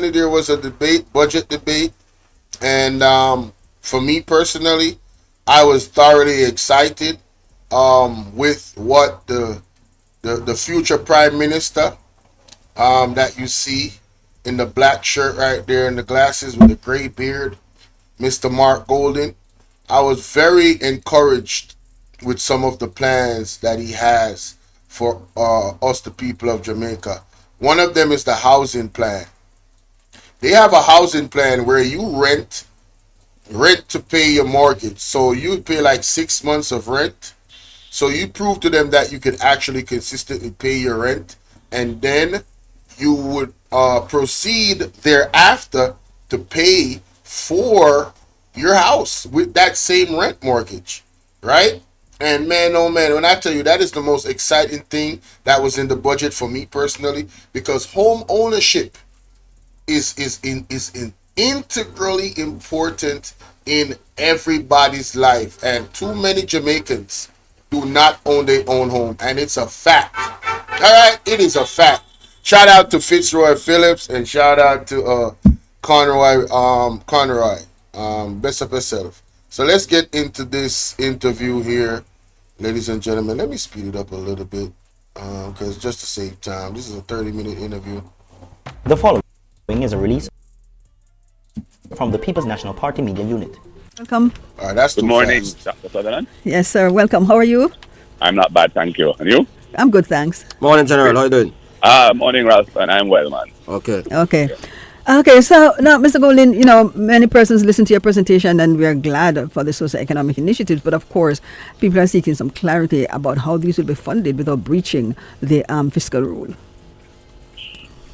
there was a debate, budget debate, and for me personally, I was thoroughly excited with what the future prime minister that you see in the black shirt right there and the glasses with the gray beard, Mr. Mark Golden. I was very encouraged with some of the plans that he has for us, the people of Jamaica. One of them is the housing plan. They have a housing plan where you rent to pay your mortgage. So you pay like 6 months of rent. So you prove to them that you can actually consistently pay your rent, and then you would proceed thereafter to pay for your house with that same rent mortgage, right? And man, oh man, when I tell you that is the most exciting thing that was in the budget for me personally, because home ownership is integrally important in everybody's life, and too many Jamaicans do not own their own home, and it's a fact. All right, it is a fact. Shout out to Fitzroy Phillips and shout out to Conroy, best of yourself. So let's get into this interview here, ladies and gentlemen. Let me speed it up a little bit because just to save time, this is a 30-minute interview. The following is a release from the People's National Party Media Unit. Welcome. All right, that's Good too morning, fast. Dr. Sutherland. Yes, sir. Welcome. How are you? I'm not bad, thank you. And you? I'm good, thanks. Morning, General. How you doing? Morning, Ralston. I'm well, man. Okay. Okay. Okay, so now, Mr. Golden, many persons listen to your presentation and we are glad for the socio-economic initiatives, but of course, people are seeking some clarity about how these will be funded without breaching the fiscal rule.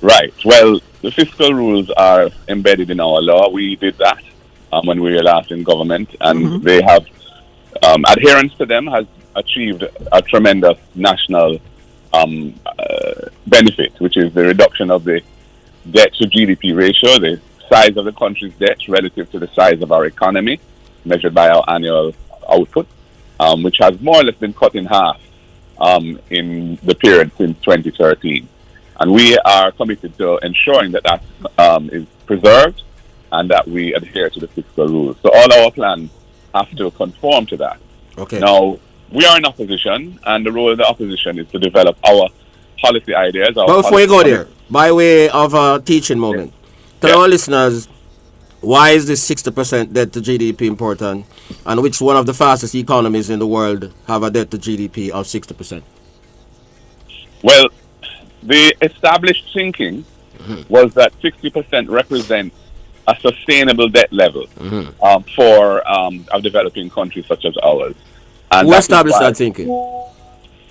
Right. Well, the fiscal rules are embedded in our law. We did that when we were last in government, and they have adherence to them has achieved a tremendous national benefit, which is the reduction of the debt to GDP ratio, the size of the country's debt relative to the size of our economy, measured by our annual output, which has more or less been cut in half in the period since 2013. And we are committed to ensuring that that is preserved and that we adhere to the fiscal rules. So all our plans have to conform to that. Okay. Now, we are in opposition, and the role of the opposition is to develop our policy ideas. But before you go there, by way of a teaching moment, tell our listeners, why is this 60% debt to GDP important, and which one of the fastest economies in the world have a debt to GDP of 60%? Well, the established thinking was that 60% represents a sustainable debt level for a developing countries such as ours. And who established that thinking?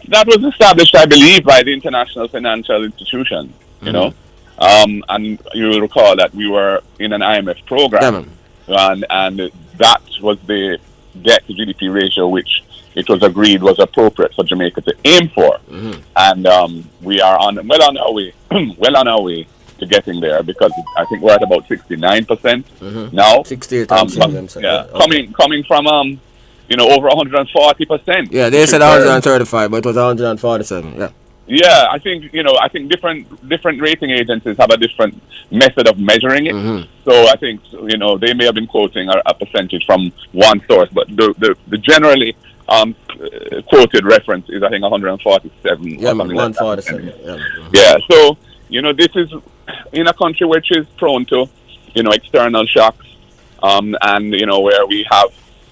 That was established, I believe, by the international financial institution, you know. And you will recall that we were in an IMF program, and that was the debt to GDP ratio which it was agreed was appropriate for Jamaica to aim for. And we are well on our way to getting there, because I think we're at about 69% now. 68. Coming from over 140%. Yeah, they said 135, but it was 147. Yeah. Yeah, I think different rating agencies have a different method of measuring it. So I think they may have been quoting a percentage from one source, but the generally quoted reference is, I think, 147. Yeah, 147. Yeah. So this is in a country which is prone to external shocks, and where we have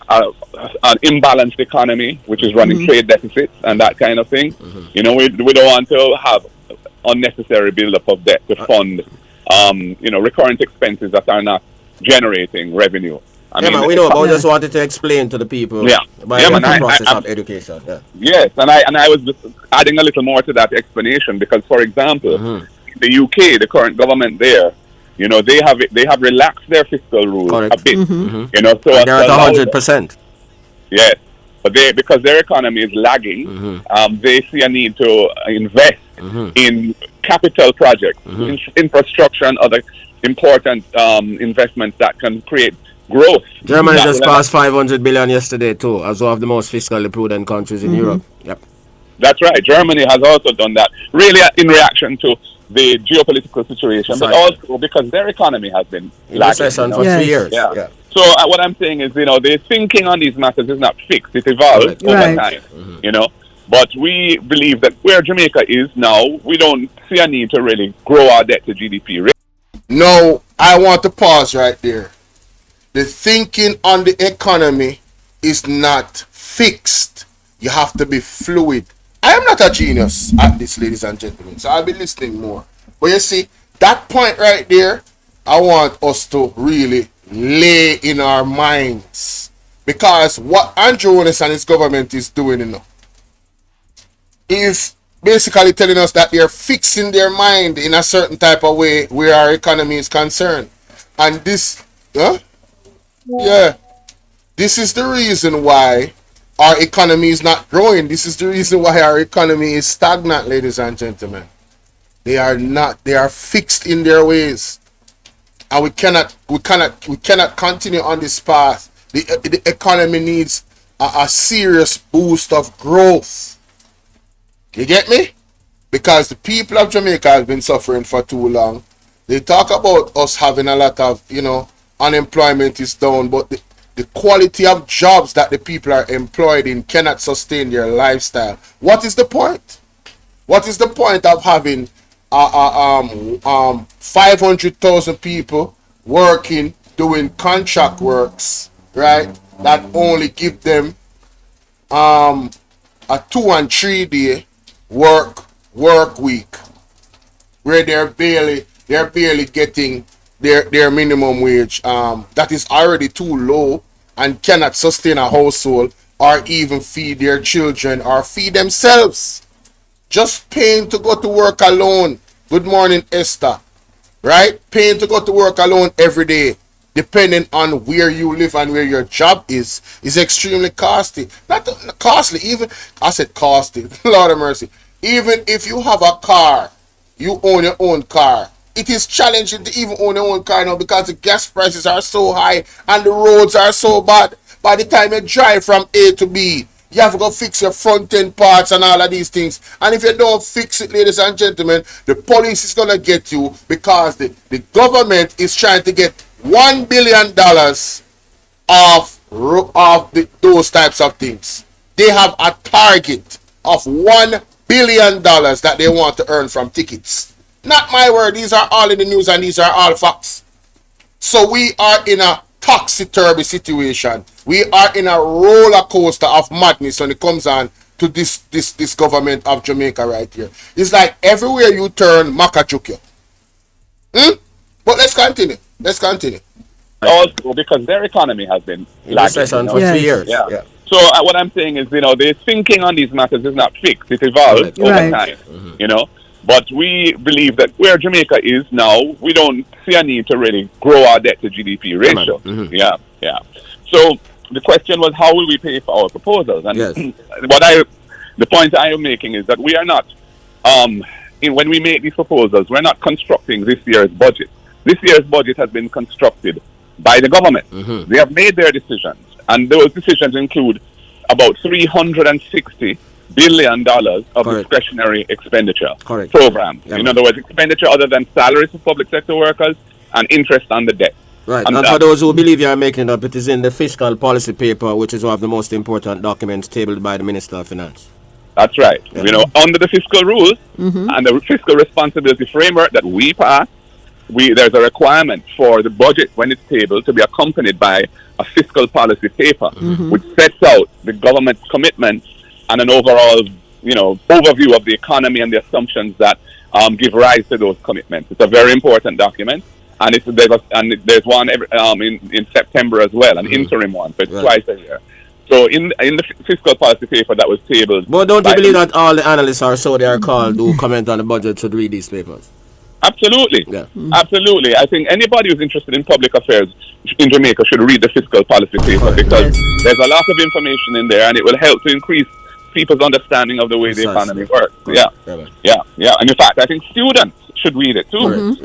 an imbalanced economy, which is running trade deficits and that kind of thing. We don't want to have unnecessary buildup of debt to fund, recurrent expenses that are not generating revenue. I mean, we know, but we just wanted to explain to the people by the process of education. Yeah. Yes, and I was just adding a little more to that explanation, because, for example, the UK, the current government there, they have relaxed their fiscal rules a bit. So and they're at 100%. Yes, but because their economy is lagging, they see a need to invest in capital projects, infrastructure, and other important investments that can create growth. Germany just passed 500 billion yesterday too, as one of the most fiscally prudent countries in Europe. Yep. That's right. Germany has also done that, really in reaction to the geopolitical situation, but also because their economy has been in lagging. recession for Yes. 3 years. Yeah. So what I'm saying is, the thinking on these matters is not fixed. It evolves Correct. over Right. time, But we believe that where Jamaica is now, we don't see a need to really grow our debt to GDP. No, I want to pause right there. The thinking on the economy is not fixed. You have to be fluid. I am not a genius at this, ladies and gentlemen, so I'll be listening more. But you see, that point right there, I want us to really lay in our minds. Because what Andrew Holness and his government is doing, is basically telling us that they're fixing their mind in a certain type of way where our economy is concerned. And this, yeah, this is the reason why our economy is not growing. This is the reason why our economy is stagnant, ladies and gentlemen. They are fixed in their ways. And we cannot continue on this path. The economy needs a serious boost of growth. You get me? Because the people of Jamaica have been suffering for too long. They talk about us having a lot of, unemployment is down, but the quality of jobs that the people are employed in cannot sustain their lifestyle. What is the point? What is the point of having 500,000 people working, doing contract works, right? That only give them a 2 and 3 day work week, where they're barely getting their minimum wage, that is already too low and cannot sustain a household or even feed their children or feed themselves. Just paying to go to work alone. Good morning, Esther. Right? Paying to go to work alone every day, depending on where you live and where your job is extremely costly. Not costly, even, I said costly, Lord of mercy. Even if you have a car, you own your own car, it is challenging to even own your own car now because the gas prices are so high and the roads are so bad. By the time you drive from A to B, you have to go fix your front end parts and all of these things. And if you don't fix it, ladies and gentlemen, the police is going to get you because the government is trying to get $1 billion of those types of things. They have a target of $1 billion that they want to earn from tickets. Not my word. These are all in the news and these are all facts. So we are in a topsy-turvy situation. We are in a roller coaster of madness when it comes on to this government of Jamaica right here. It's like everywhere you turn, Makachukyo. But let's continue. Also, because their economy has been In lagging. recession for Yes. 3 years. Yeah. So what I'm saying is, the thinking on these matters is not fixed. It evolves over Right. time, But we believe that where Jamaica is now, we don't see a need to really grow our debt to GDP ratio. Yeah. So the question was, how will we pay for our proposals? And Yes. the point I am making is that we are not, when we make these proposals, we're not constructing this year's budget. This year's budget has been constructed by the government. They have made their decisions, and those decisions include about $360 billion of discretionary expenditure programs. Yeah, in other words, expenditure other than salaries for public sector workers and interest on the debt. Right, and for those who believe you are making it up, it is in the fiscal policy paper, which is one of the most important documents tabled by the Minister of Finance. That's right. Under the fiscal rules and the fiscal responsibility framework that we pass, there's a requirement for the budget, when it's tabled, to be accompanied by a fiscal policy paper, which sets out the government's commitments and an overall, overview of the economy and the assumptions that give rise to those commitments. It's a very important document, and there's one in September as well, an interim one, so it's twice a year. So in the fiscal policy paper that was tabled. But don't you believe that all the analysts, or so they are called, who comment on the budget should read these papers? Absolutely. Yeah. Absolutely. I think anybody who's interested in public affairs in Jamaica should read the fiscal policy paper because there's a lot of information in there and it will help to increase people's understanding of the way the economy works. Yeah. And in fact, I think students should read it too.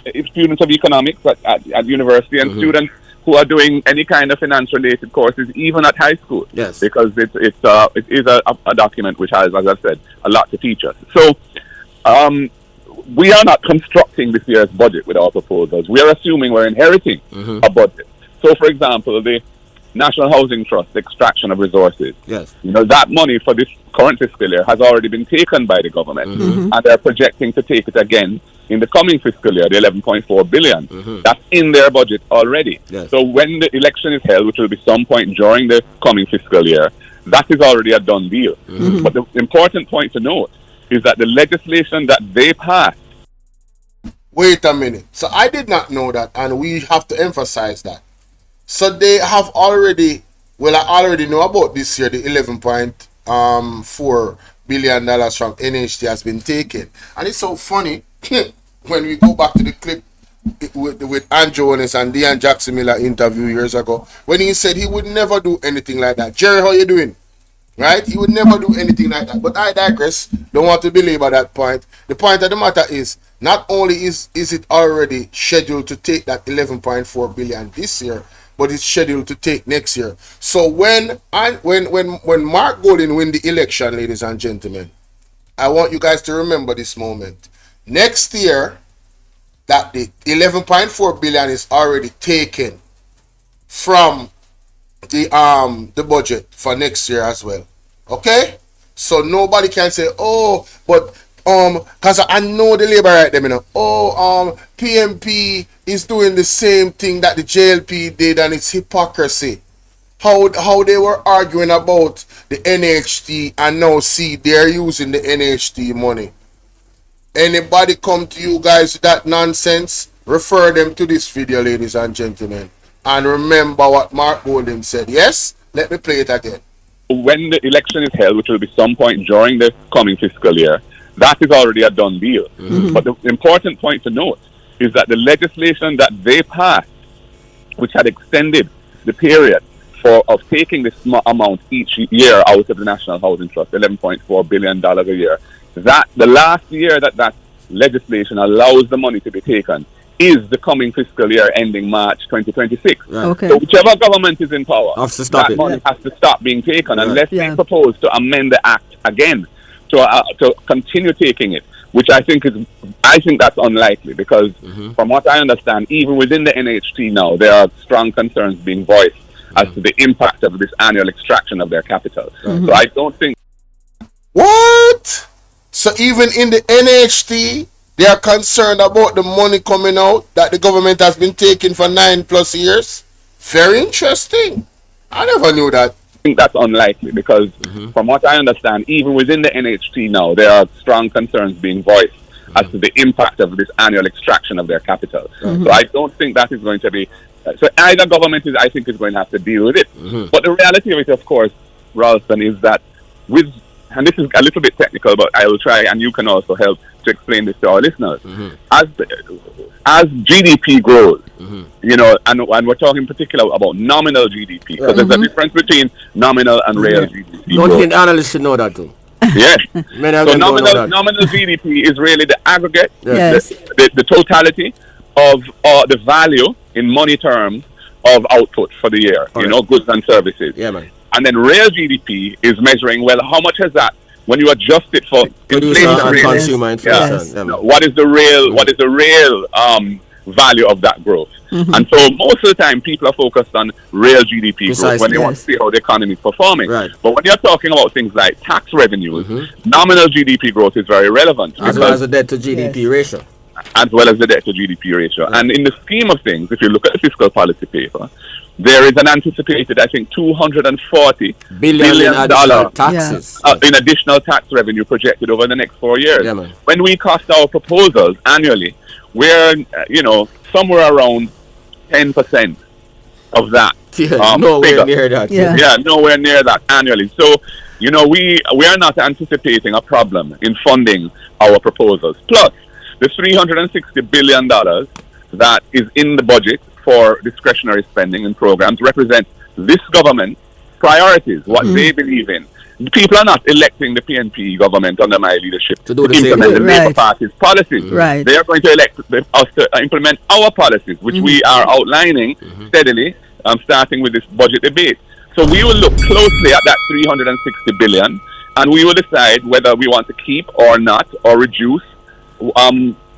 If students of economics at university and students who are doing any kind of finance-related courses, even at high school. Yes. Because it is a document which has, as I said, a lot to teach us. So we are not constructing this year's budget with our proposals. We are assuming we're inheriting a budget. So, for example, the National Housing Trust extraction of resources. Yes. That money for this current fiscal year has already been taken by the government, and they're projecting to take it again in the coming fiscal year, the 11.4 billion. That's in their budget already. Yes. So when the election is held, which will be some point during the coming fiscal year, that is already a done deal. But the important point to note is that the legislation that they passed. Wait a minute. So I did not know that, and we have to emphasize that. So they have already, well, I already know about this year, the $11.4 billion from NHT has been taken. And it's so funny when we go back to the clip with Andrew HOLNESS and Dean Jackson Miller interview years ago, when he said he would never do anything like that. Jerry, how you doing? Right? He would never do anything like that. But I digress. Don't want to belabor that point. The point of the matter is, not only is it already scheduled to take that 11.4 billion this year, but it's scheduled to take next year. So when Mark Golding win the election, ladies and gentlemen, I want you guys to remember this moment. Next year, that the 11.4 billion is already taken from the budget for next year as well. Okay? So nobody can say, oh, but because I know the labor right there, PMP is doing the same thing that the JLP did, and it's hypocrisy. How they were arguing about the NHT, and now see they're using the NHT money. Anybody come to you guys with that nonsense, refer them to this video, ladies and gentlemen. And remember what Mark Golding said. Yes? Let me play it again. When the election is held, which will be some point during the coming fiscal year, that is already a done deal. But the important point to note is that the legislation that they passed, which had extended the period of taking this amount each year out of the National Housing Trust, $11.4 billion a year, that the last year that legislation allows the money to be taken is the coming fiscal year ending March 2026. Right. Okay. So whichever government is in power, Has to stop that it. money has to stop being taken, Right. unless Yeah. they propose to amend the act again to continue taking it, which I think that's unlikely, because from what I understand, even within the NHT now, there are strong concerns being voiced as to the impact of this annual extraction of their capital. So I don't think. What? So even in the NHT, they are concerned about the money coming out that the government has been taking for 9+ years? Very interesting. I never knew that. I think that's unlikely, because from what I understand, even within the NHT now, there are strong concerns being voiced as to the impact of this annual extraction of their capital. So I don't think that is going to be. So either government is going to have to deal with it. But the reality of it, of course, Ralston, is that and this is a little bit technical, but I will try, and you can also help to explain this to our listeners. As GDP grows, and we're talking in particular about nominal GDP, because there's a difference between nominal and real GDP. Don't growth. think analysts should know that too. Yes. Many of So them don't know that. nominal GDP is really the aggregate, Yes. the totality of the value in money terms of output for the year, goods and services. Yeah, man. And then real GDP is measuring, well, how much has that, when you adjust it for Producer inflation and rate, consumer inflation. Yes. Yeah, man. what is the real value of that growth? And so most of the time people are focused on real GDP growth Precisely. when they want to see how the economy is performing. Right. But when you're talking about things like tax revenues, nominal GDP growth is very relevant, As well as the debt to GDP ratio. as well as the debt to GDP ratio. And in the scheme of things, if you look at the fiscal policy paper, there is an anticipated, I think, $240 Billion in additional taxes. in additional tax revenue projected over the next 4 years. Yeah, man. When we cost our proposals annually, we're somewhere around 10% of that. Yeah, nowhere figure. near that. Yeah. Yeah, nowhere near that annually. So, we are not anticipating a problem in funding our proposals. Plus, the $360 billion that is in the budget for discretionary spending and programs represent this government's priorities, what they believe in. People are not electing the PNP government under my leadership To do the implement same the thing. Labour Right. Party's policies. Right. They are going to elect us to implement our policies, which we are outlining steadily, starting with this budget debate. So we will look closely at that 360 billion, and we will decide whether we want to keep or not, or reduce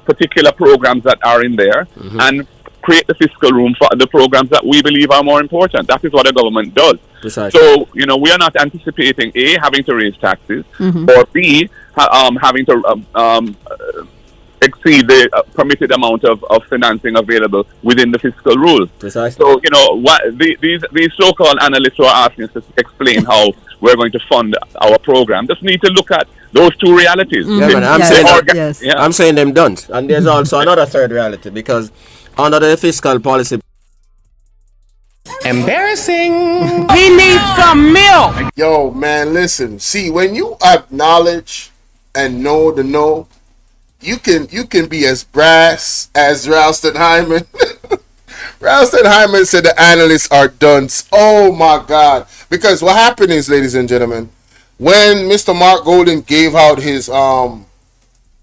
particular programs that are in there, and create the fiscal room for the programs that we believe are more important. That is what a government does. Precisely. So, we are not anticipating A, having to raise taxes, or B, having to exceed the permitted amount of financing available within the fiscal rules. Precisely. So, these so-called analysts who are asking us to explain how we're going to fund our program just need to look at those two realities. Yeah, man, I'm Yes, saying yes. Yeah. I'm saying them don't. And there's also another third reality, because under the fiscal policy, Embarrassing. He needs some milk. Yo, man, listen. See, when you acknowledge and know the know, you can be as brass as Ralston Hyman. Ralston Hyman said the analysts are dunce. Oh my God! Because what happened is, ladies and gentlemen, when Mr. Mark Golden gave out his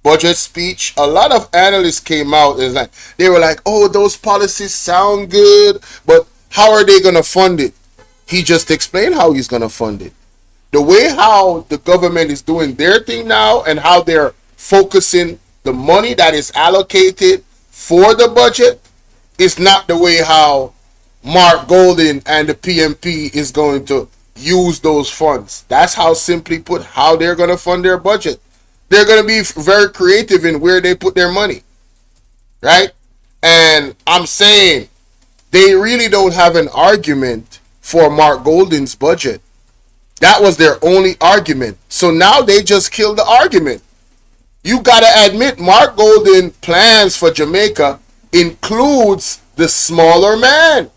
budget speech, a lot of analysts came out and they were like, "Oh, those policies sound good, but how are they gonna fund it?" He just explained how he's gonna fund it. The way how the government is doing their thing now and how they're focusing the money that is allocated for the budget is not the way how Mark Golden and the PMP is going to use those funds. That's how, simply put, how they're going to fund their budget. They're going to be very creative in where they put their money, right? And I'm saying they really don't have an argument for Mark Golden's budget. That was their only argument. So now they just killed the argument. You got to admit, Mark Golden plans for Jamaica includes the smaller man.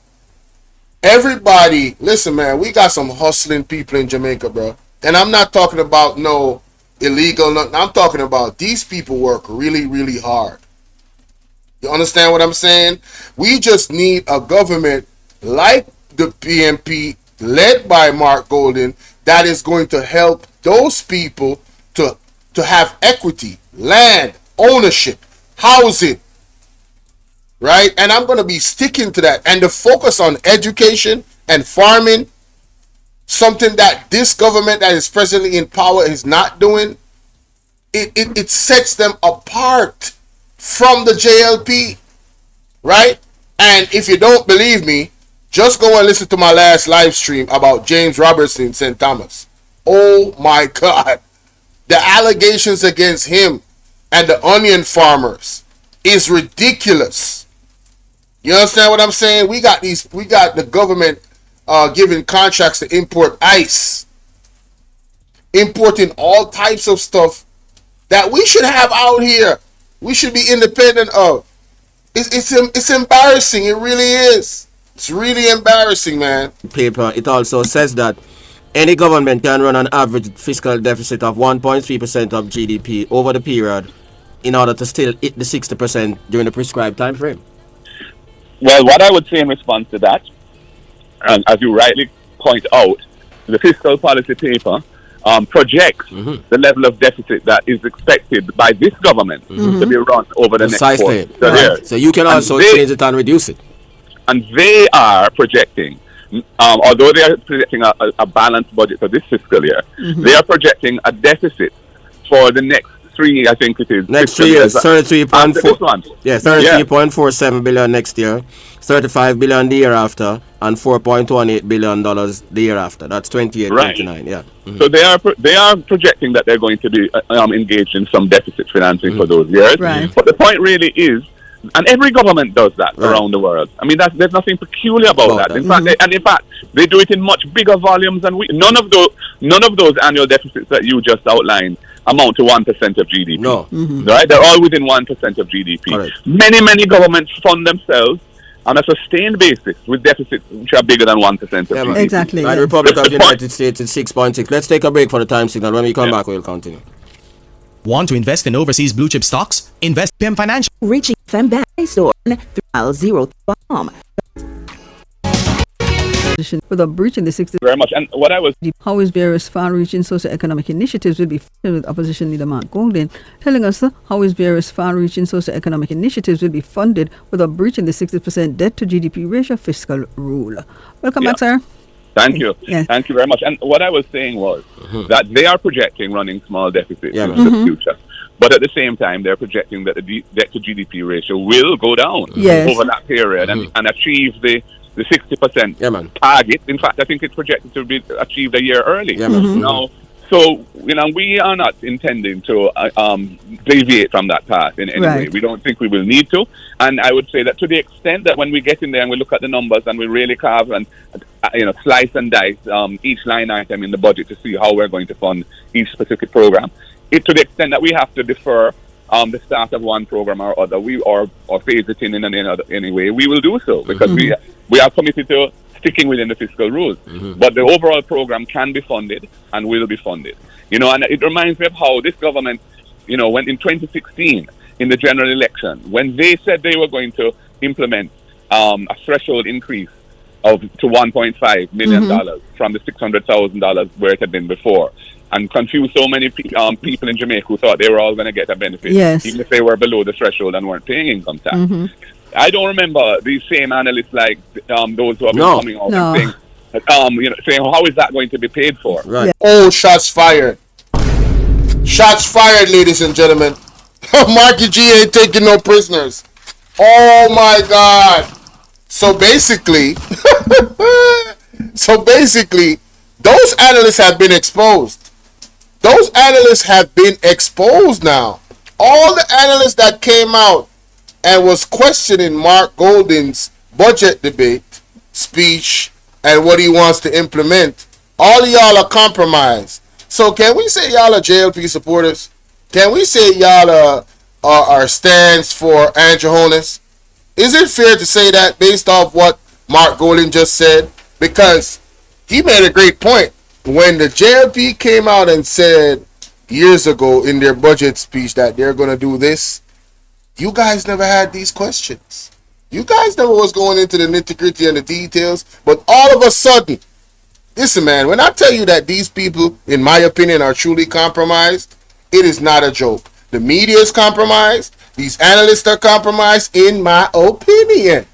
Everybody, listen, man, we got some hustling people in Jamaica, bro. And I'm not talking about no illegal, nothing. I'm talking about these people work really, really hard. You understand what I'm saying? We just need a government like the PMP, led by Mark Golden, that is going to help those people to have equity, land, ownership, housing, right? And I'm going to be sticking to that. And the focus on education and farming, something that this government that is presently in power is not doing, it sets them apart from the JLP, right? And if you don't believe me, just go and listen to my last live stream about James Robertson in St. Thomas. Oh my God. The allegations against him and the onion farmers is ridiculous. You understand what I'm saying? We got the government giving contracts to import ice, importing all types of stuff that we should have out here. We should be independent of. It's embarrassing. It really is. It's really embarrassing, man. Paper, it also says that any government can run an average fiscal deficit of 1.3% of GDP over the period in order to still hit the 60% during the prescribed time frame. Well, what I would say in response to that, and as you rightly point out, the fiscal policy paper projects the level of deficit that is expected by this government to be run over the Precisely. next 4 years. Right. So you can also change it and reduce it. And they are projecting, although they are projecting a balanced budget for this fiscal year, they are projecting a deficit for the next 3, I think it is. Next 3 years, 33.4. Yeah, 33.47 billion next year, 35 billion the year after, and $4.18 billion the year after. That's 28, Right. 29. Yeah. So they are projecting that they're going to be engaged in some deficit financing for those years. Right. But the point really is, and every government does that around the world. I mean, there's nothing peculiar about that. In fact, they do it in much bigger volumes than we. None of those annual deficits that you just outlined amount to 1% of GDP. No. Right? They're all within 1% of GDP. Correct. Many governments fund themselves on a sustained basis with deficits which are bigger than 1% of GDP. Exactly. Right, Yes. Republic of the United States is 6.6. Let's take a break for the time signal. When we come back, we'll continue. Want to invest in overseas blue chip stocks? Invest in Financial. Reaching FM Bay Store through Al0.com. without breaching the 60. Very much. And what I was How is various far-reaching socio-economic initiatives will be funded, with opposition leader Mark Golden telling us how is various far-reaching socio-economic initiatives will be funded without breaching the 60% debt to GDP ratio fiscal rule. Welcome back, sir. Thank you. Yeah. Thank you very much. And what I was saying was that they are projecting running small deficits Yeah, into the future. But at the same time, they're projecting that the debt to GDP ratio will go down Yes. over that period and achieve the 60% Yeah, man. target. In fact, I think it's projected to be achieved a year early. Yeah, man. Now, so, we are not intending to deviate from that path in any way. Right. We don't think we will need to. And I would say that to the extent that when we get in there and we look at the numbers and we really carve and, slice and dice each line item in the budget to see how we're going to fund each specific program, to the extent that we have to defer the start of one program or other, or phase it in any way, we will do so because we are committed to sticking within the fiscal rules. But the overall program can be funded and will be funded. And it reminds me of how this government, went in 2016 in the general election when they said they were going to implement a threshold increase to $1.5 million from the $600,000 where it had been before, and confused so many people in Jamaica who thought they were all going to get a benefit, Yes. even if they were below the threshold and weren't paying income tax. I don't remember these same analysts like those who have been coming out No. and saying, how is that going to be paid for? Right. Oh, shots fired. Shots fired, ladies and gentlemen. Marky G ain't taking no prisoners. Oh my God. So basically, those analysts have been exposed. Those analysts have been exposed now. All the analysts that came out and was questioning Mark Golden's budget debate speech and what he wants to implement, all of y'all are compromised. So can we say y'all are JLP supporters? Can we say y'all are stands for HOLNESS? Is it fair to say that based off what Mark Golden just said? Because he made a great point. When the JLP came out and said years ago in their budget speech that they're going to do this, you guys never had these questions. You guys never was going into the nitty-gritty and the details. But all of a sudden, listen, man, when I tell you that these people, in my opinion, are truly compromised, it is not a joke. The media is compromised. These analysts are compromised, in my opinion.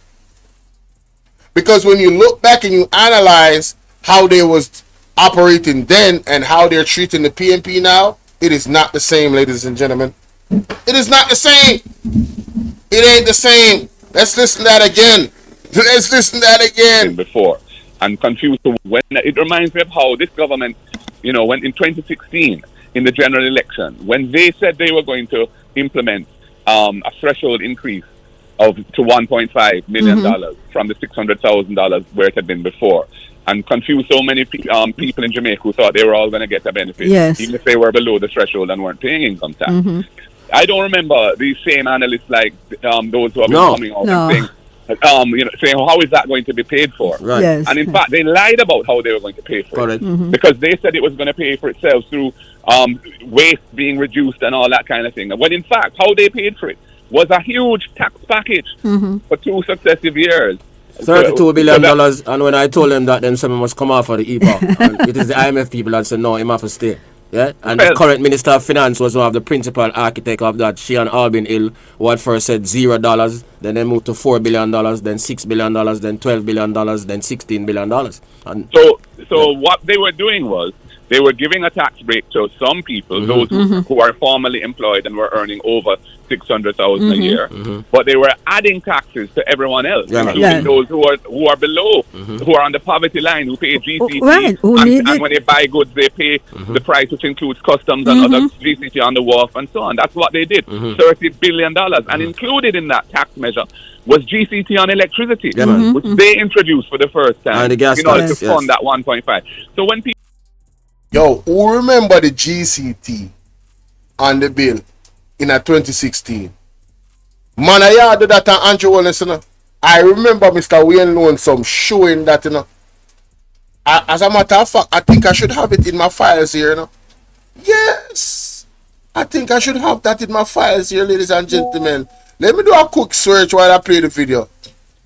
Because when you look back and you analyze how they was operating then and how they're treating the PNP now, it is not the same, ladies and gentlemen. It is not the same. It ain't the same. Let's listen to that again. Let's listen to that again. Before and confused. When it reminds me of how this government, went in 2016 in the general election when they said they were going to implement a threshold increase to $1.5 million from the $600,000 where it had been before, and confused so many people in Jamaica who thought they were all going to get a benefit, Yes. even if they were below the threshold and weren't paying income tax. I don't remember these same analysts like those who have been coming out and saying, how is that going to be paid for? Right. Yes. And in fact, they lied about how they were going to pay for Correct. it because they said it was going to pay for itself through waste being reduced and all that kind of thing. When in fact, how they paid for it was a huge tax package for 2 successive years. $32 billion, and when I told them that, then someone must come out for the EPA. And it is the IMF people that said, no, him have to stay. Yeah, and the current Minister of Finance was one of the principal architect of that. She and Albin Hill, who at first said $0, then they moved to $4 billion, then $6 billion, then $12 billion, then $16 billion. And so what they were doing was they were giving a tax break to some people, those who are formally employed and were earning over $600,000 a year, but they were adding taxes to everyone else, including those who are below, who are on the poverty line, who pay GCT, right. and when they buy goods, they pay the price, which includes customs and other GCT on the wharf and so on. That's what they did, $30 billion, and included in that tax measure was GCT on electricity, which they introduced for the first time, And the gas in order tax, to fund that 1.5. So when people Yo, who remember the GCT on the bill in a 2016? Man, I did that on Andrew Wallace, you know. I remember Mr. Wayne Loan some showing that, you know. As a matter of fact, I think I should have it in my files here, you know. Yes. I think I should have that in my files here, ladies and gentlemen. Let me do a quick search while I play the video.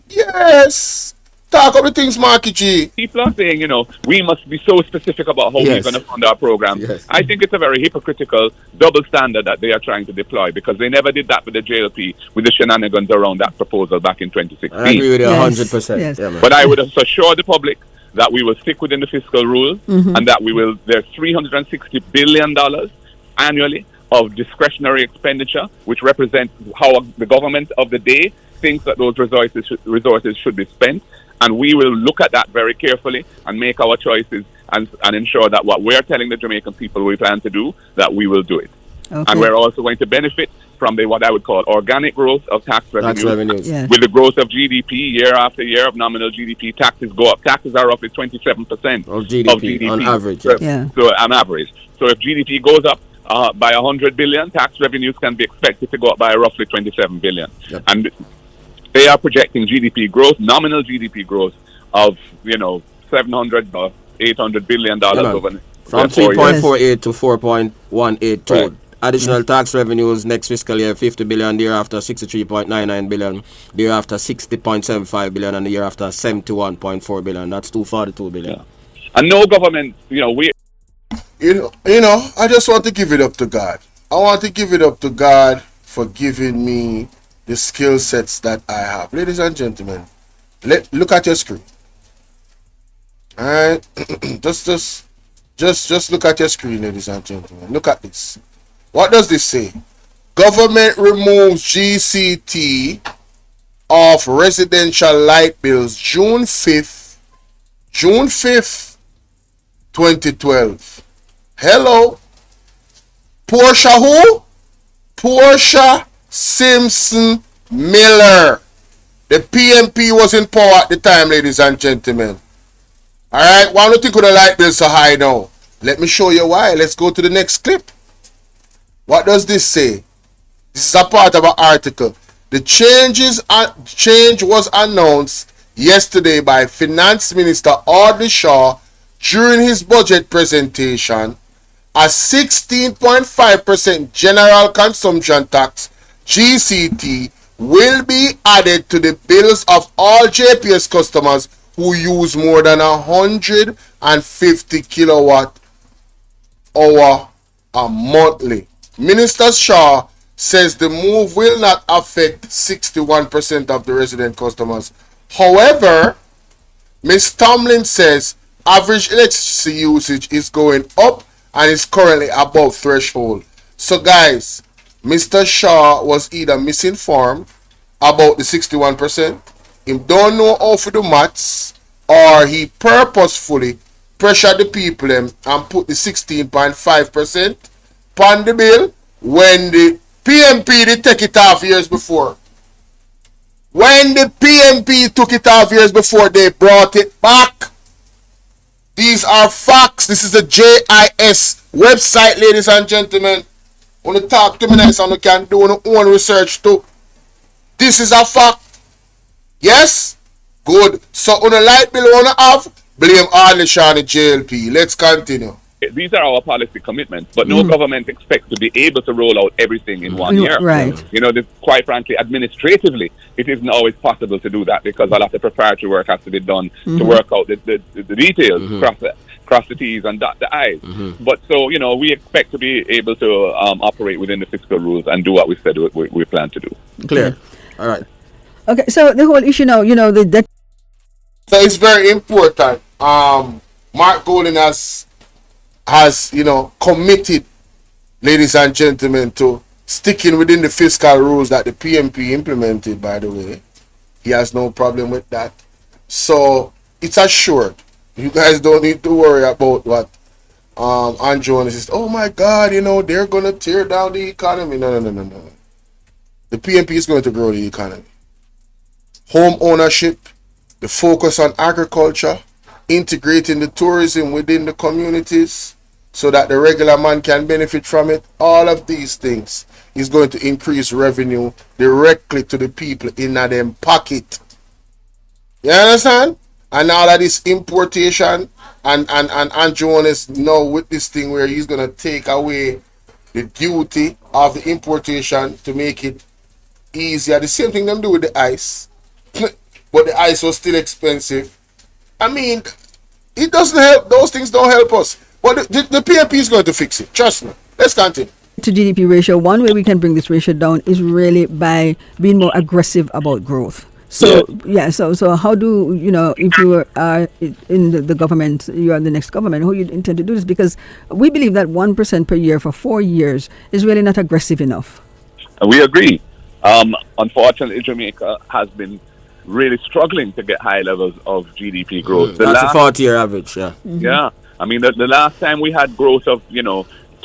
Yes. Talk up the things, Marky G. People are saying, we must be so specific about how we're going to fund our program. Yes. I think it's a very hypocritical double standard that they are trying to deploy, because they never did that with the JLP, with the shenanigans around that proposal back in 2016. I agree with you Yes, 100%. yes. Yeah, man. But I would assure the public that we will stick within the fiscal rules, and that there's $360 billion annually of discretionary expenditure, which represents how the government of the day thinks that those resources should be spent. And we will look at that very carefully and make our choices and ensure that what we're telling the Jamaican people we plan to do, that we will do it. Okay. And we're also going to benefit from what I would call organic growth of tax revenues. Yes. With the growth of GDP year after year of nominal GDP, taxes go up. Taxes are roughly 27% Of GDP, on average. So, Yeah. so on average. So if GDP goes up by 100 billion, tax revenues can be expected to go up by roughly 27 billion. Yep. And they are projecting GDP growth, nominal GDP growth of, $700 or $800 billion over From 4 years. 3.48 to 4.182. Right. Additional tax revenues next fiscal year 50 billion, the year after 63.99 billion, the year after 60.75 billion, and the year after 71.4 billion. That's 242 billion. Yeah. And no government, we I just want to give it up to God. I want to give it up to God for giving me the skill sets that I have. Ladies and gentlemen, look at your screen. All right, just look at your screen, ladies and gentlemen. Look at this. What does this say? Government removes GCT of residential light bills June 5th, 2012. Hello. Portia who? Portia Simpson Miller. The PMP was in power at the time, ladies and gentlemen. Alright, why don't you think the light bill so high now? Let me show you why. Let's go to the next clip. What does this say? This is a part of an article. The change was announced yesterday by Finance Minister Audley Shaw during his budget presentation. A 16.5% general consumption tax, GCT, will be added to the bills of all JPS customers who use more than 150 kilowatt hour a monthly. Minister Shaw says the move will not affect 61% of the resident customers. However, Ms. Tomlin says average electricity usage is going up and is currently above threshold. So guys, Mr. Shaw was either misinformed about the 61%, he don't know how to do maths, or he purposefully pressured the people and put the 16.5% on the bill when the PMP did take it off years before. When the PMP took it off years before, they brought it back. These are facts. This is the JIS website, ladies and gentlemen. Want to talk to me nice and you can do your own research too. This is a fact. Yes? Good. So on a light bill want to have, blame Audley Shaw and the JLP. Let's continue. These are our policy commitments, but no government expects to be able to roll out everything in 1 year. Right. Quite frankly, administratively, it isn't always possible to do that because a lot of preparatory work has to be done to work out the details, cross the T's and dot the I's. But so, we expect to be able to operate within the fiscal rules and do what we said we plan to do. Clear. All right. Okay, so the whole issue now, the debt. So it's very important. Mark Golden has committed, ladies and gentlemen, to sticking within the fiscal rules that the PMP implemented, by the way. He has no problem with that. So it's assured. You guys don't need to worry about what Andrew says. Oh my God, they're going to tear down the economy. No. The PMP is going to grow the economy. Home ownership, the focus on agriculture, integrating the tourism within the communities so that the regular man can benefit from it. All of these things is going to increase revenue directly to the people in them pocket. You understand? And all of this importation and Jonas now with this thing where he's going to take away the duty of the importation to make it easier. The same thing them do with the ice. But the ice was still expensive. I mean, it doesn't help. Those things don't help us. But the PNP is going to fix it. Trust me. Let's continue. To GDP ratio, one way we can bring this ratio down is really by being more aggressive about growth. So so how do if you are in the government, you are the next government, how you intend to do this? Because we believe that 1% per year for 4 years is really not aggressive enough. We agree. Unfortunately, Jamaica has been really struggling to get high levels of GDP growth. That's a 40-year average, yeah. Yeah. I mean, the last time we had growth of,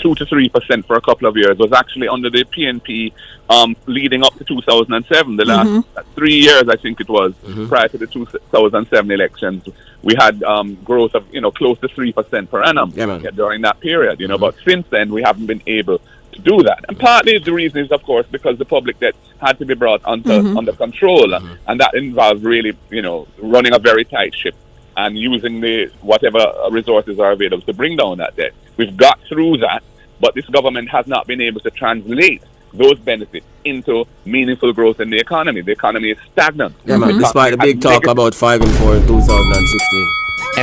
2 to 3% for a couple of years was actually under the PNP leading up to 2007. The last 3 years, I think it was, prior to the 2007 elections, we had growth of, close to 3% per annum during that period, But since then, we haven't been able to do that. And partly the reason is, of course, because the public debt had to be brought under control. And that involves really, running a very tight ship and using the whatever resources are available to bring down that debt. We've got through that, but this government has not been able to translate those benefits into meaningful growth in the economy. The economy is stagnant. Yeah, man. Despite the big talk about 5 and 4 in 2016.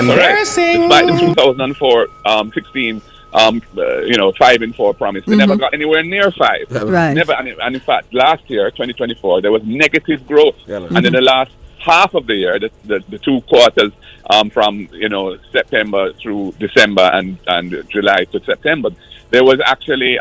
Embarrassing. Despite the 2016, 5 and 4 promise, we never got anywhere near 5. Right. Never. And in fact, last year, 2024, there was negative growth. And in the last half of the year, the 2 quarters from September through December and July to September, there was actually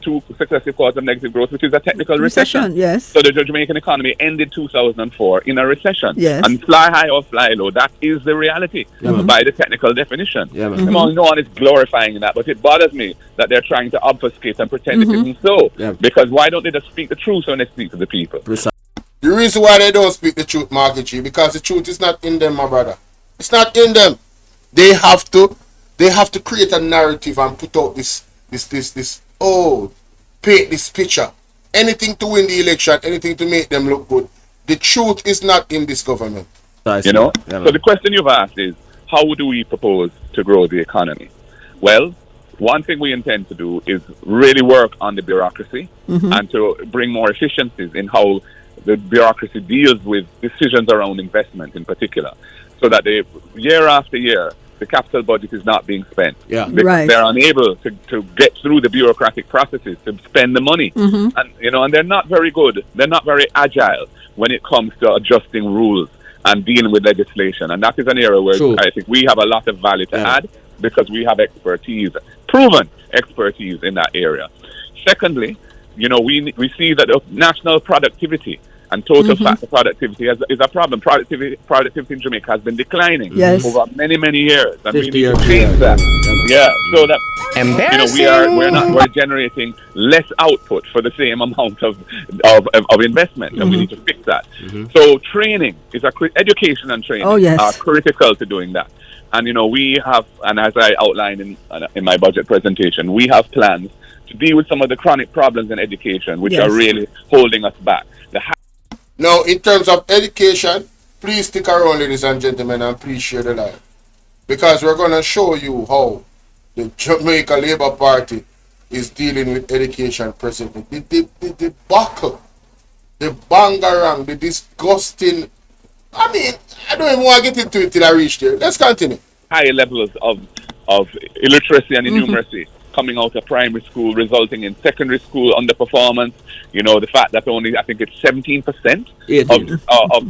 2 successive quarters of negative growth, which is a technical recession. Yes. So the Jamaican economy ended 2004 in a recession. Yes. And fly high or fly low, that is the reality by the technical definition. No one is glorifying that, but it bothers me that they're trying to obfuscate and pretend it isn't so. Because why don't they just speak the truth when they speak to the people? The reason why they don't speak the truth, Market G, because the truth is not in them, my brother. It's not in them. They have to create a narrative and put out this paint this picture. Anything to win the election, anything to make them look good. The truth is not in this government. So the question you've asked is, how do we propose to grow the economy? Well, one thing we intend to do is really work on the bureaucracy and to bring more efficiencies in how the bureaucracy deals with decisions around investment in particular, so that year after year, the capital budget is not being spent. Because they're unable to get through the bureaucratic processes to spend the money. And they're not very good. They're not very agile when it comes to adjusting rules and dealing with legislation. And that is an area where I think we have a lot of value to add, because we have expertise, proven expertise in that area. Secondly, we see that national productivity and total factor productivity is a problem. Productivity in Jamaica has been declining over many, many years. And we need to change that. So that we're generating less output for the same amount of investment, and we need to fix that. So training is education and training are critical to doing that. And we have, and as I outlined in my budget presentation, we have plans to deal with some of the chronic problems in education, which are really holding us back. Now, in terms of education, please stick around, ladies and gentlemen, and please share the live. Because we're going to show you how the Jamaica Labour Party is dealing with education presently. The buckle, the bangarang, the disgusting... I mean, I don't even want to get into it till I reach there. Let's continue. High levels of illiteracy and innumeracy coming out of primary school, resulting in secondary school underperformance. The fact that only, I think it's 17%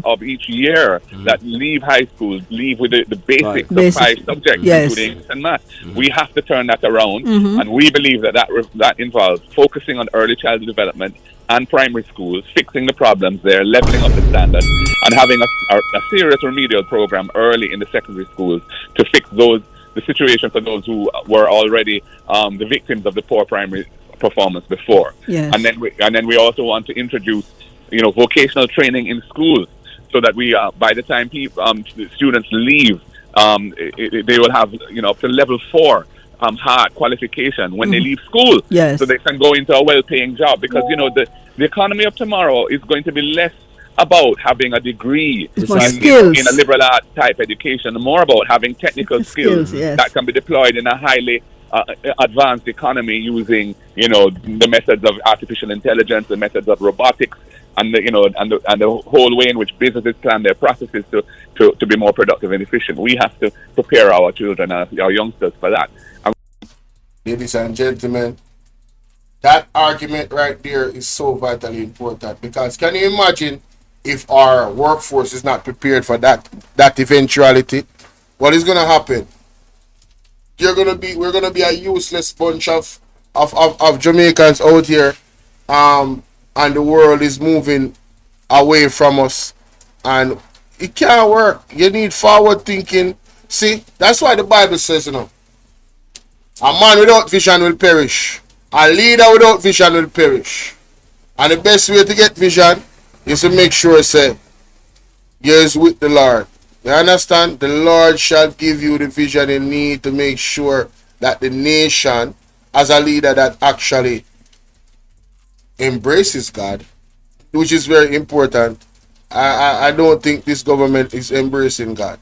of each year that leave high school, leave with the basics of 5 subjects, including English and math. We have to turn that around, and we believe that involves focusing on early childhood development and primary schools, fixing the problems there, leveling up the standards, and having a serious remedial program early in the secondary schools to fix the situation for those who were already the victims of the poor primary performance before. And then we also want to introduce vocational training in schools, so that we by the time students leave, they will have up to level 4 hard qualification when they leave school, so they can go into a well-paying job, because the economy of tomorrow is going to be less about having a degree in a liberal arts type education, more about having technical skills that can be deployed in a highly advanced economy using the methods of artificial intelligence, the methods of robotics, and the whole way in which businesses plan their processes to be more productive and efficient. We have to prepare our children and our youngsters for that. Ladies and gentlemen, that argument right there is so vitally important, because can you imagine if our workforce is not prepared for that eventuality? What is going to happen? We're gonna be a useless bunch of Jamaicans out here, and the world is moving away from us, and it can't work. You need forward thinking. See, that's why the Bible says, a man without vision will perish. A leader without vision will perish. And the best way to get vision is to make sure, say, you're with the Lord. You understand? The Lord shall give you the vision you need to make sure that the nation, as a leader that actually embraces God, which is very important. I don't think this government is embracing God.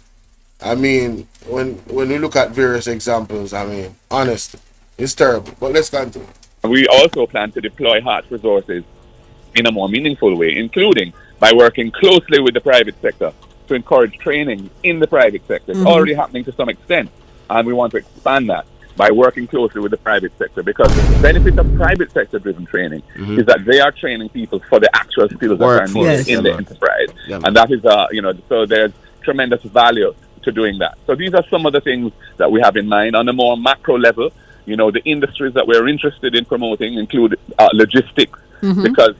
I mean, when we look at various examples, I mean, honestly, it's terrible. But let's continue. We also plan to deploy HOT resources in a more meaningful way, including by working closely with the private sector to encourage training in the private sector. It's already happening to some extent, and we want to expand that by working closely with the private sector, because the benefit of private sector driven training is that they are training people for the actual skills that are needed in the enterprise. And that is, so there's tremendous value to doing that. So these are some of the things that we have in mind. On a more macro level, the industries that we're interested in promoting include logistics, because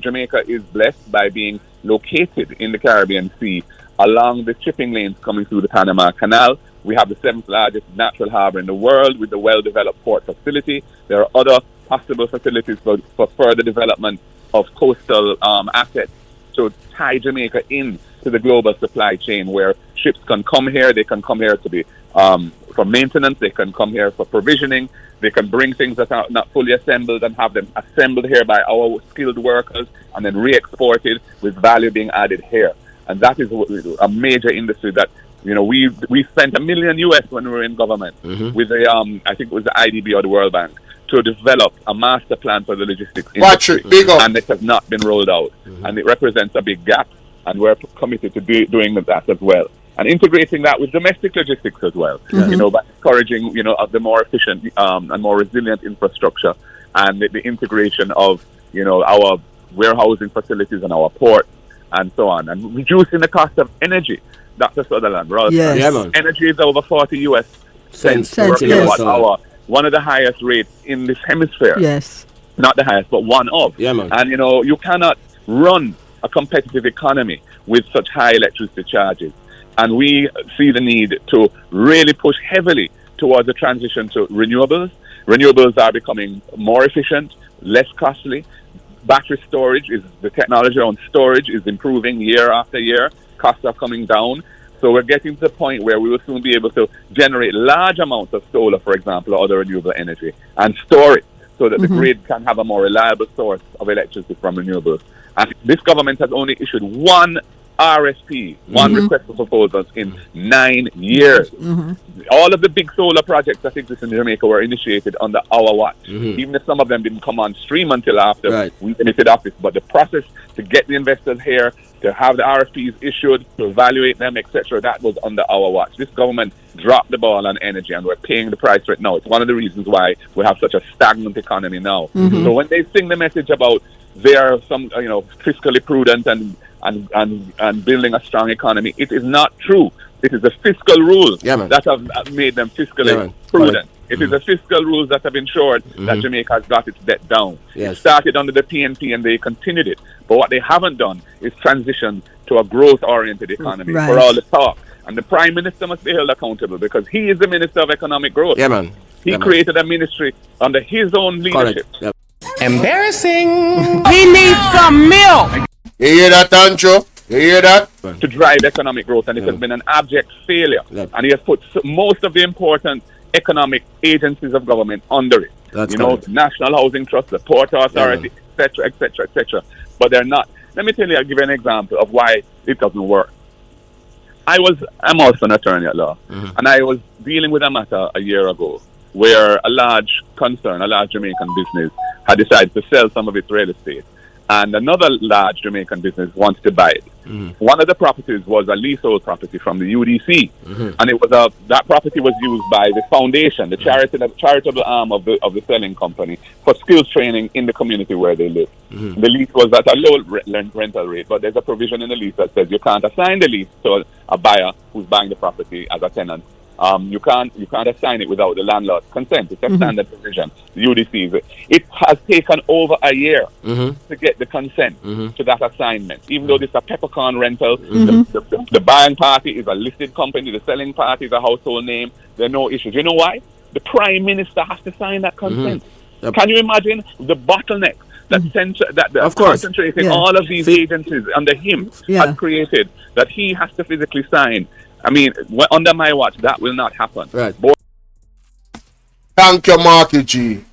Jamaica is blessed by being located in the Caribbean Sea along the shipping lanes coming through the Panama Canal. We have the 7th largest natural harbor in the world with the well-developed port facility. There are other possible facilities for further development of coastal assets to tie Jamaica in to the global supply chain, where ships can come here. They can come here to be for maintenance. They can come here for provisioning. They can bring things that are not fully assembled and have them assembled here by our skilled workers and then re-exported with value being added here. And that is a major industry that, we spent $1 million US when we were in government with the, I think it was the IDB or the World Bank, to develop a master plan for the logistics industry. And it has not been rolled out. And it represents a big gap. And we're committed to doing that as well. And integrating that with domestic logistics as well, by encouraging, the more efficient and more resilient infrastructure, and the integration of, our warehousing facilities and our ports and so on, and reducing the cost of energy. Dr. Sutherland, Ralston. Yes. Energy is over 40 US cents per kilowatt hour, one of the highest rates in this hemisphere. Yes. Not the highest, but one of. And, you cannot run a competitive economy with such high electricity charges. And we see the need to really push heavily towards the transition to renewables. Renewables are becoming more efficient, less costly. Battery storage the technology on storage is improving year after year. Costs are coming down. So we're getting to the point where we will soon be able to generate large amounts of solar, for example, or other renewable energy, and store it so that the grid can have a more reliable source of electricity from renewables. And this government has only issued one RSP, one request for proposals, in 9 years. All of the big solar projects that exist in Jamaica were initiated under our watch. Even if some of them didn't come on stream until after we finished office. But the process to get the investors here, to have the RFPs issued, to evaluate them, etc., that was under our watch. This government dropped the ball on energy, and we're paying the price right now. It's one of the reasons why we have such a stagnant economy now. So when they sing the message about they are some, fiscally prudent and building a strong economy, it is not true. It is the fiscal rules that have made them fiscally prudent. It is the fiscal rules that have ensured that Jamaica has got its debt down. It started under the PNP and they continued it. But what they haven't done is transition to a growth-oriented economy for all the talk. And the Prime Minister must be held accountable, because he is the Minister of Economic Growth. He created a ministry under his own leadership. Embarrassing. He needs some milk. You hear that, Ancho? You hear that? To drive economic growth, and it has been an abject failure. And he has put most of the important economic agencies of government under it. The National Housing Trust, the Port Authority, etc., etc., etc. But they're not. Let me tell you, I'll give you an example of why it doesn't work. I'm also an attorney at law, and I was dealing with a matter a year ago where a large concern, a large Jamaican business, had decided to sell some of its real estate. and another large Jamaican business wanted to buy it. One of the properties was a leasehold property from the UDC, and it was that property was used by the foundation, the charitable arm of the selling company, for skills training in the community where they live. The lease was at a low rental rate, but there's a provision in the lease that says you can't assign the lease to a buyer who's buying the property as a tenant. You can't assign it without the landlord's consent. It's a standard provision. The UDC. It has taken over a year to get the consent to that assignment. Even though this is a peppercorn rental, the buying party is a listed company, the selling party is a household name. There are no issues. You know why? The Prime Minister has to sign that consent. Can you imagine the bottleneck that concentrating all of these agencies under him has created, that he has to physically sign? I mean, under my watch, that will not happen. Right. Thank you, Marky G.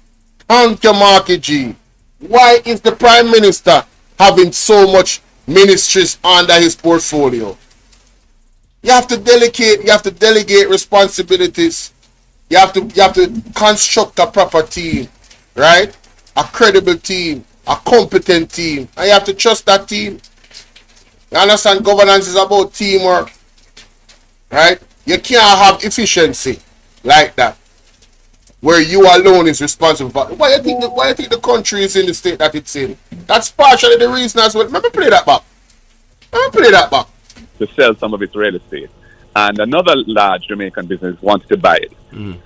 Thank you, Marky G. Why is the Prime Minister having so much ministries under his portfolio? You have to delegate responsibilities. You have to construct a proper team, right? A credible team, a competent team. And you have to trust that team. You understand? Governance is about teamwork. Right? You can't have efficiency like that, where you alone is responsible for. Why you think the country is in the state that it's in? That's partially the reason as well. Let me play that back. To sell some of its real estate. And another large Jamaican business wanted to buy it.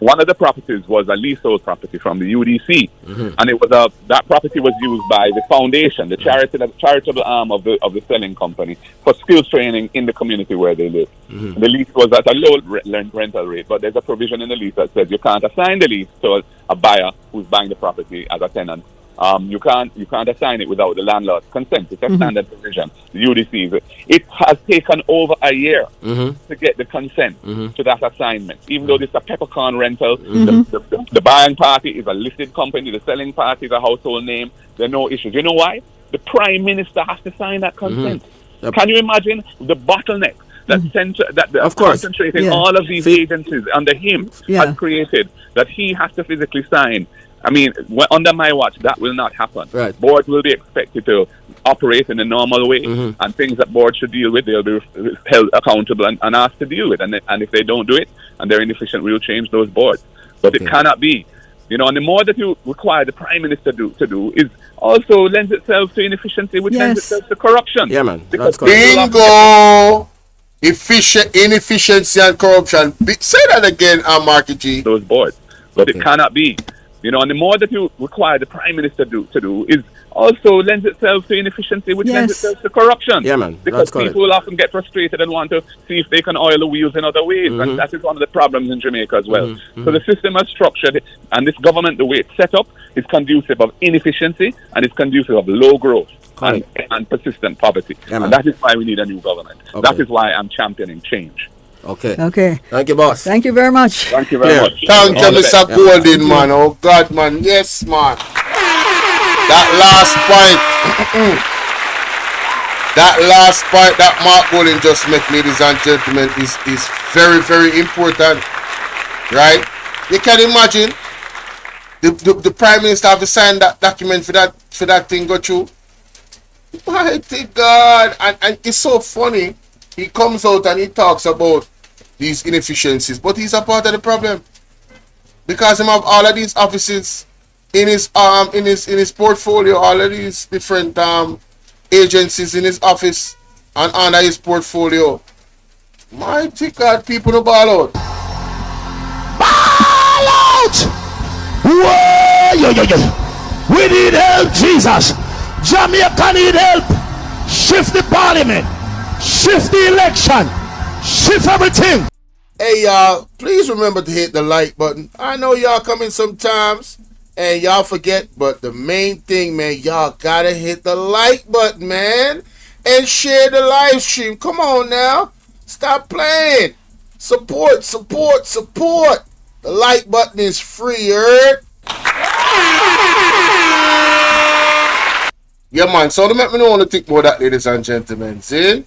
One of the properties was a leasehold property from the UDC, and it was that property was used by the foundation, the charitable arm of the selling company, for skills training in the community where they live. The lease was at a low rental rate, but there's a provision in the lease that says you can't assign the lease to a buyer who's buying the property as a tenant. You can't assign it without the landlord's consent. It's a standard provision. The UDC. It has taken over a year to get the consent to that assignment. Even though this is a peppercorn rental, the buying party is a listed company, the selling party is a household name. There are no issues. You know why? The Prime Minister has to sign that consent. Can you imagine the bottleneck that concentrating all of these agencies under him has created, that he has to physically sign? I mean, under my watch, that will not happen. Right. Board will be expected to operate in a normal way, and things that board should deal with, they'll be held accountable and asked to deal with. And if they don't do it, and they're inefficient, we'll change those boards. But it cannot be. You know, and the more that you require the Prime Minister to do is also lends itself to inefficiency, which lends itself to corruption. Yeah, man. Because Bingo! Inefficiency and corruption. Say that again, Marky G. Those boards. But it cannot be. You know, and the more that you require the Prime Minister to do is also lends itself to inefficiency, which lends itself to corruption. Yeah, man. Because people will often get frustrated and want to see if they can oil the wheels in other ways. And that is one of the problems in Jamaica as well. So the system is structured, and this government, the way it's set up, is conducive of inefficiency, and it's conducive of low growth and persistent poverty. Yeah, and that is why we need a new government. That is why I'm championing change. Okay. Thank you, boss. Thank you very much. Thank you very much. Thank you, Mr. Golden, man. Oh, God, man. Yes, man. That last point that Mark Golden just made, ladies and gentlemen, is very, very important. Right? You can imagine the Prime Minister have to sign that document for that thing go through. Mighty God. And it's so funny. He comes out and he talks about these inefficiencies, but he's a part of the problem, because he have all of these offices in his portfolio, all of these different agencies in his office and under his portfolio. Mighty God, people no ball out. Ball out! Whoa, we need help, Jesus. Jamaica need help. Shift the parliament. Shift the election. Shift everything. Hey y'all, please remember to hit the like button. I know y'all come in sometimes and y'all forget, but the main thing, man, y'all gotta hit the like button, man, and share the live stream. Come on now, stop playing. Support. The like button is free, heard? Yeah, man. So to make me know want to think about that, ladies and gentlemen. See?